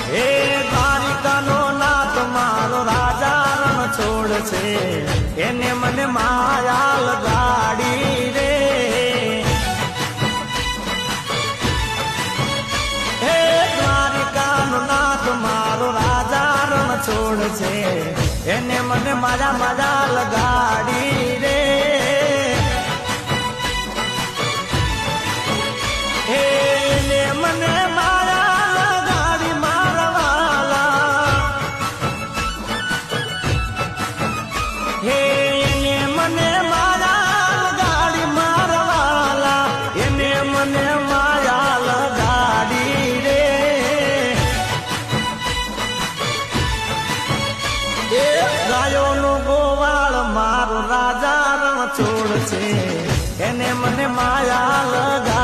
હે દ્વારિકાનો નાથ મારો રાજા રણ છોડ છે એને મને માયા લગાડી રે હે દ્વારિકાનો નાથ મારો રાજા રણ છોડ છે એને મને માયા લગાડી રે એને મને છોડ છે એને મને માયા લગા